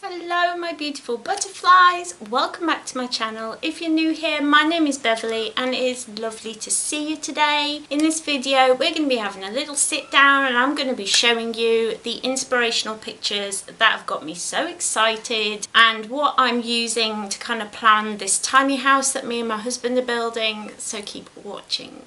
Hello my beautiful butterflies, welcome back to my channel. If you're new here, my name is Beverly and it is lovely to see you today. In this video we're going to be having a little sit down and I'm going to be showing you the inspirational pictures that have got me so excited and what I'm using to kind of plan this tiny house that me and my husband are building, so keep watching.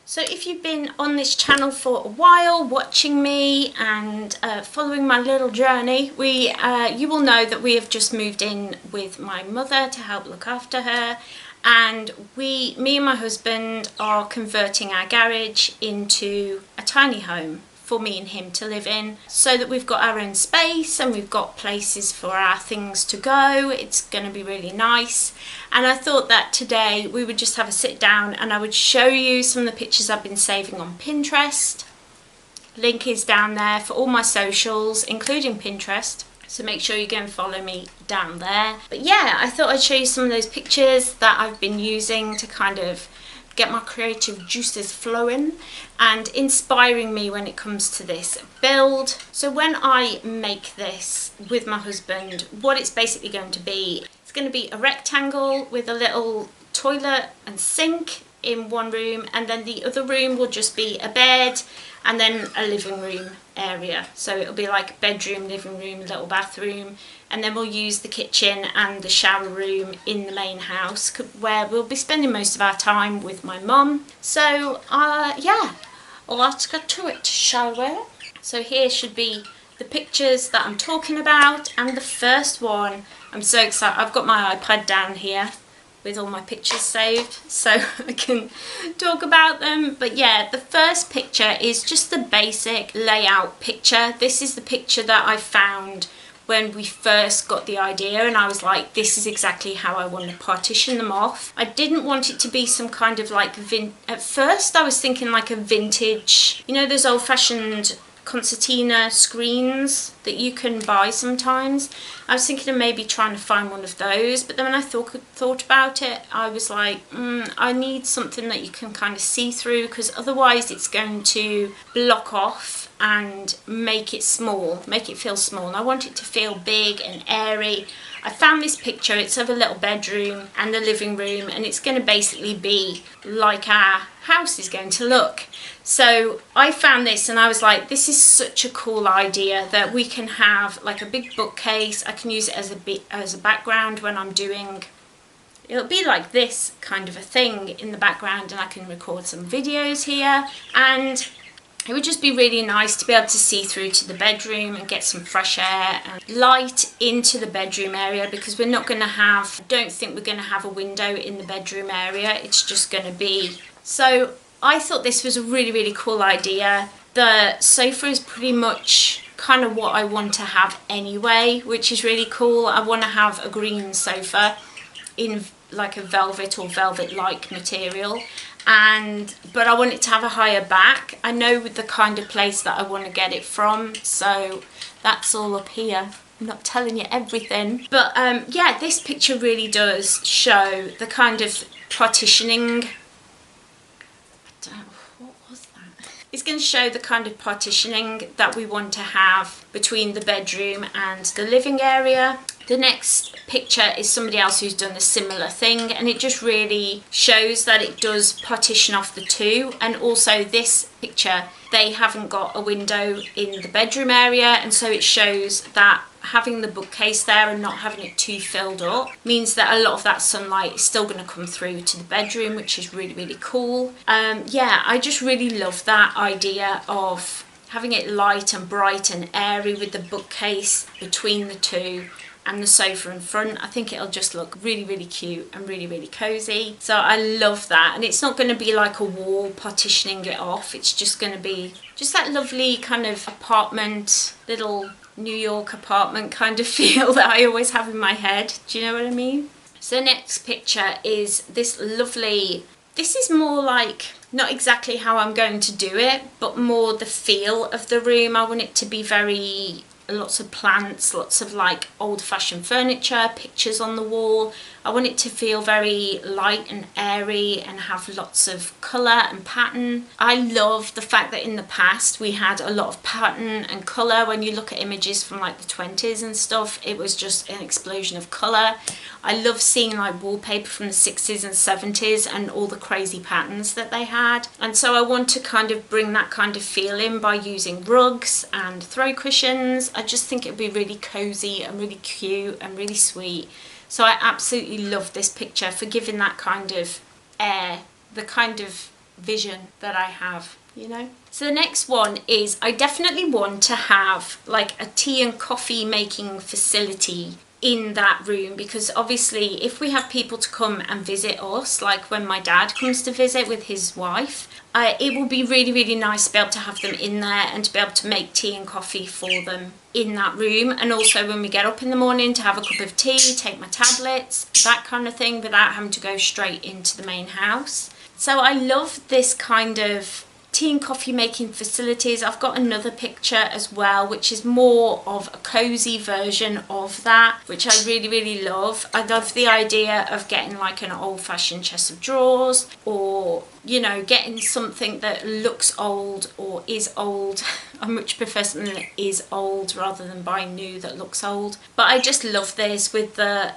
So if you've been on this channel for a while, watching me and following my little journey, you will know that we have just moved in with my mother to help look after her, and me and my husband are converting our garage into a tiny home for me and him to live in, so that we've got our own space and we've got places for our things to go. It's going to be really nice, and I thought that today we would just have a sit down and I would show you some of the pictures I've been saving on Pinterest. Link is down there for all my socials, including Pinterest, so make sure you go and follow me down there. But yeah, I thought I'd show you some of those pictures that I've been using to kind of get my creative juices flowing and inspiring me when it comes to this build. So when I make this with my husband, what it's basically going to be, it's going to be a rectangle with a little toilet and sink in one room, and then the other room will just be a bed and then a living room area. So it'll be like bedroom, living room, little bathroom, and then we'll use the kitchen and the shower room in the main house where we'll be spending most of our time with my mum. So yeah, let's get to it, shall we? So here should be the pictures that I'm talking about, and the first one, I'm so excited. I've got my iPad down here with all my pictures saved so I can talk about them. But yeah, the first picture is just the basic layout picture. This is the picture that I found when we first got the idea, and I was like, this is exactly how I want to partition them off. I didn't want it to be some kind of like at first I was thinking like a vintage, you know, those old-fashioned concertina screens that you can buy sometimes. I was thinking of maybe trying to find one of those, but then when I thought about it, I was like, I need something that you can kind of see through, because otherwise it's going to block off and make it small, make it feel small, and I want it to feel big and airy. I found this picture, it's of a little bedroom and the living room, and it's going to basically be like our house is going to look. So I found this and I was like, this is such a cool idea that we can have like a big bookcase. I can use it as a background when I'm doing, it'll be like this kind of a thing in the background, and I can record some videos here, and it would just be really nice to be able to see through to the bedroom and get some fresh air and light into the bedroom area, because we're not going to have, I don't think we're going to have a window in the bedroom area. It's just going to be, so I thought this was a really, really cool idea. The sofa is pretty much kind of what I want to have anyway, which is really cool. I want to have a green sofa in like a velvet or velvet-like material, but I want it to have a higher back. I know the kind of place that I want to get it from, so that's all up here. I'm not telling you everything, but yeah, this picture really does show the kind of partitioning. What was that? It's going to show the kind of partitioning that we want to have between the bedroom and the living area. The next picture is somebody else who's done a similar thing, and it just really shows that it does partition off the two. And also this picture, they haven't got a window in the bedroom area, and so it shows that having the bookcase there and not having it too filled up means that a lot of that sunlight is still going to come through to the bedroom, which is really, really cool. Yeah, I just really love that idea of having it light and bright and airy with the bookcase between the two and the sofa in front. I think it'll just look really, really cute and really, really cozy. So I love that, and it's not going to be like a wall partitioning it off. It's just going to be just that lovely kind of apartment, little New York apartment kind of feel that I always have in my head. Do you know what I mean? So the next picture is this lovely, this is more like, not exactly how I'm going to do it, but more the feel of the room. I want it to be very, lots of plants, lots of like old-fashioned furniture, pictures on the wall. I want it to feel very light and airy and have lots of colour and pattern. I love the fact that in the past we had a lot of pattern and colour. When you look at images from like the 20s and stuff, it was just an explosion of colour. I love seeing like wallpaper from the 60s and 70s and all the crazy patterns that they had. And so I want to kind of bring that kind of feel in by using rugs and throw cushions. I just think it'd be really cozy and really cute and really sweet. So I absolutely love this picture for giving that kind of air, the kind of vision that I have, you know. So the next one is I definitely want to have like a tea and coffee making facility in that room, because obviously if we have people to come and visit us, like when my dad comes to visit with his wife, it will be really, really nice to be able to have them in there and to be able to make tea and coffee for them in that room. And also when we get up in the morning to have a cup of tea, take my tablets, that kind of thing, without having to go straight into the main house. So I love this kind of tea and coffee making facilities. I've got another picture as well, which is more of a cozy version of that, which I really, really love. I love the idea of getting like an old-fashioned chest of drawers, or, you know, getting something that looks old or is old. I much prefer something that is old rather than buying new that looks old. But I just love this with the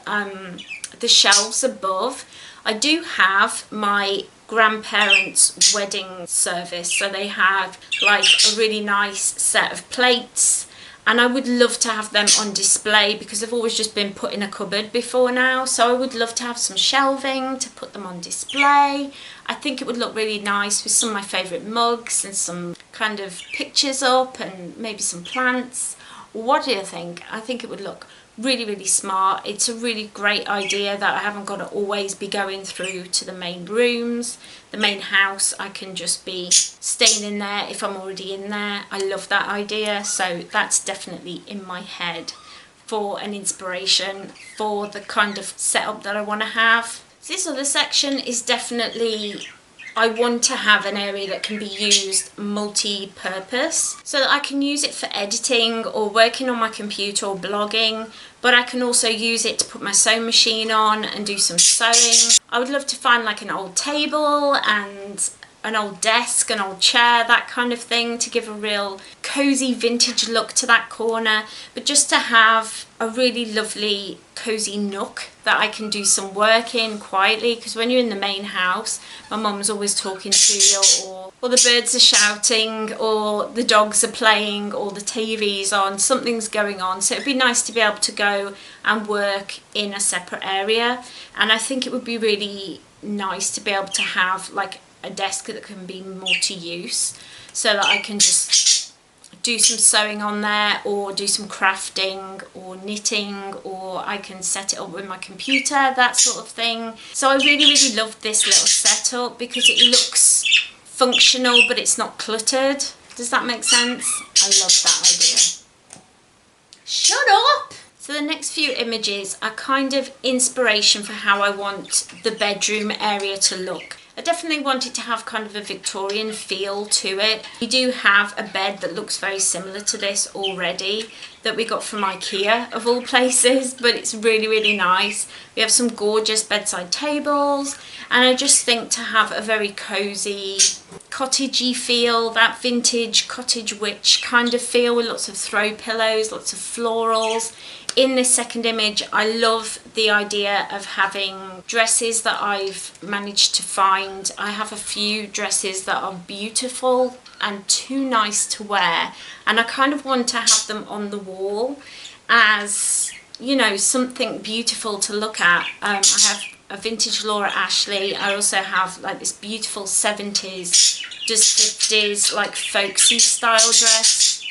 shelves above. I do have my grandparents' wedding service, so they have like a really nice set of plates, and I would love to have them on display because they've always just been put in a cupboard before now. So I would love to have some shelving to put them on display. I think it would look really nice with some of my favourite mugs and some kind of pictures up and maybe some plants. What do you think? I think it would look really, really smart. It's a really great idea that I haven't got to always be going through to the main rooms, the main house. I can just be staying in there if I'm already in there. I love that idea. So that's definitely in my head for an inspiration for the kind of setup that I want to have. This other section is definitely, I want to have an area that can be used multi-purpose, so that I can use it for editing or working on my computer or blogging, but I can also use it to put my sewing machine on and do some sewing. I would love to find like an old table and an old desk, an old chair, that kind of thing, to give a real cozy vintage look to that corner, but just to have a really lovely cozy nook that I can do some work in quietly, because when you're in the main house, my mum's always talking to you, or the birds are shouting, or the dogs are playing, or the TV's on, something's going on. So it'd be nice to be able to go and work in a separate area, and I think it would be really nice to be able to have like a desk that can be multi-use, so that I can just do some sewing on there, or do some crafting or knitting, or I can set it up with my computer, that sort of thing. So I really, really love this little setup because it looks functional but it's not cluttered. Does that make sense? I love that idea. Shut up! So the next few images are kind of inspiration for how I want the bedroom area to look. I definitely wanted to have kind of a Victorian feel to it. We do have a bed that looks very similar to this already, that we got from IKEA of all places, but it's really, really nice. We have some gorgeous bedside tables, and I just think to have a very cozy, cottagey feel, that vintage cottage witch kind of feel, with lots of throw pillows, lots of florals. In this second image, I love the idea of having dresses that I've managed to find. I have a few dresses that are beautiful and too nice to wear, and I kind of want to have them on the wall as, you know, something beautiful to look at. I have a vintage Laura Ashley. I also have like this beautiful 70s, just 50s, like folksy style dress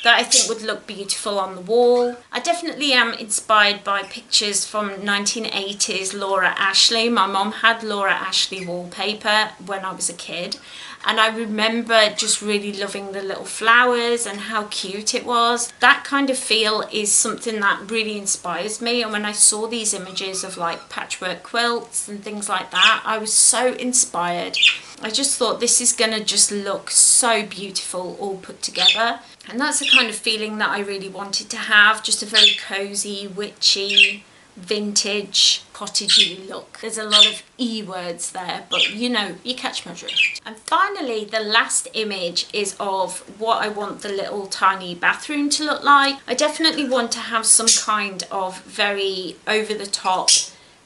that I think would look beautiful on the wall. I definitely am inspired by pictures from 1980s Laura Ashley. My mum had Laura Ashley wallpaper when I was a kid, and I remember just really loving the little flowers and how cute it was. That kind of feel is something that really inspires me, and when I saw these images of like patchwork quilts and things like that, I was so inspired. I just thought this is gonna just look so beautiful all put together. And that's the kind of feeling that I really wanted to have, just a very cozy, witchy, vintage, cottagey look. There's a lot of E words there, but you know, you catch my drift. And finally, the last image is of what I want the little tiny bathroom to look like. I definitely want to have some kind of very over the top,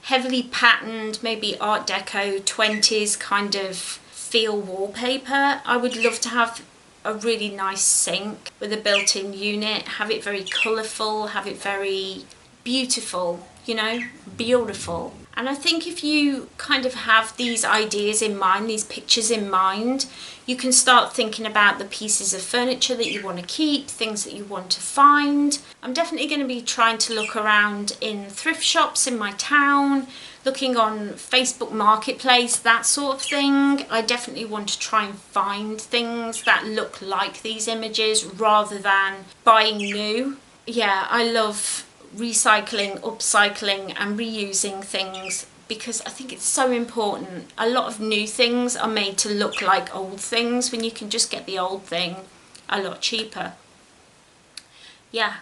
heavily patterned, maybe Art Deco 20s kind of feel wallpaper. I would love to have a really nice sink with a built-in unit, have it very colourful, have it very beautiful, you know, beautiful. And I think if you kind of have these ideas in mind, these pictures in mind, you can start thinking about the pieces of furniture that you want to keep, things that you want to find. I'm definitely going to be trying to look around in thrift shops in my town, looking on Facebook Marketplace, that sort of thing. I definitely want to try and find things that look like these images rather than buying new. Yeah, I love recycling, upcycling and reusing things because I think it's so important. A lot of new things are made to look like old things when you can just get the old thing a lot cheaper. Yeah.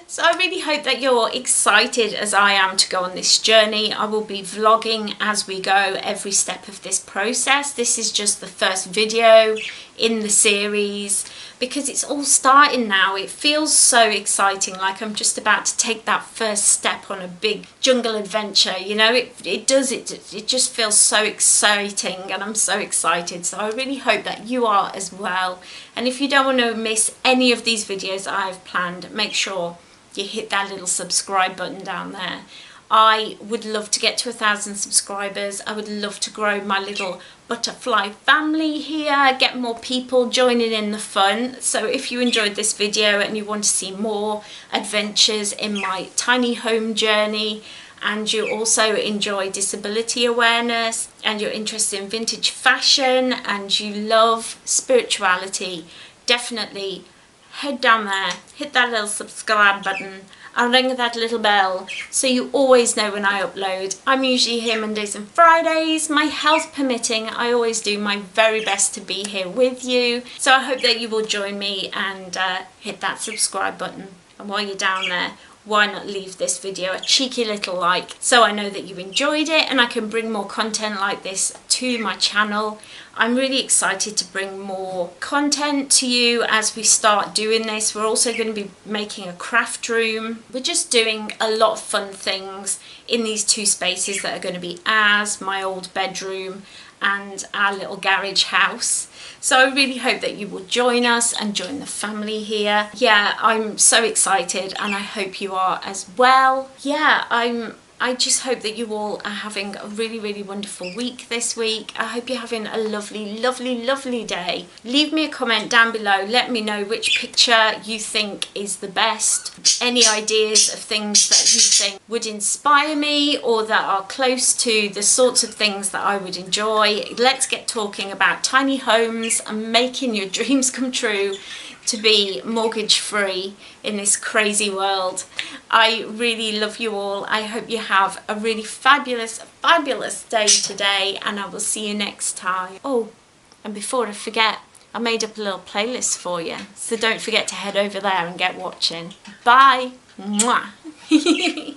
So I really hope that you're excited as I am to go on this journey. I will be vlogging as we go every step of this process. This is just the first video in the series because it's all starting now. It feels so exciting, like I'm just about to take that first step on a big jungle adventure, you know. It just feels so exciting and I'm so excited. So I really hope that you are as well. And if you don't want to miss any of these videos I've planned, make sure you hit that little subscribe button down there. I would love to get to 1,000 subscribers. I would love to grow my little butterfly family here, get more people joining in the fun. So if you enjoyed this video and you want to see more adventures in my tiny home journey, and you also enjoy disability awareness, and you're interested in vintage fashion, and you love spirituality, definitely head down there, hit that little subscribe button and ring that little bell so you always know when I upload. I'm usually here Mondays and Fridays. My health permitting, I always do my very best to be here with you. So I hope that you will join me and hit that subscribe button. And while you're down there, why not leave this video a cheeky little like so I know that you enjoyed it and I can bring more content like this to my channel. I'm really excited to bring more content to you as we start doing this. We're also going to be making a craft room. We're just doing a lot of fun things in these two spaces that are going to be ours, my old bedroom and our little garage house. So I really hope that you will join us and join the family here. Yeah, I'm so excited and I hope you are as well. Yeah, I just hope that you all are having a really, really wonderful week this week. I hope you're having a lovely, lovely, lovely day. Leave me a comment down below. Let me know which picture you think is the best. Any ideas of things that you think would inspire me or that are close to the sorts of things that I would enjoy. Let's get talking about tiny homes and making your dreams come true to be mortgage free in this crazy world. I really love you all. I hope you have a really fabulous day today and I will see you next time. Oh, and before I forget, I made up a little playlist for you, so don't forget to head over there and get watching. Bye. Mwah.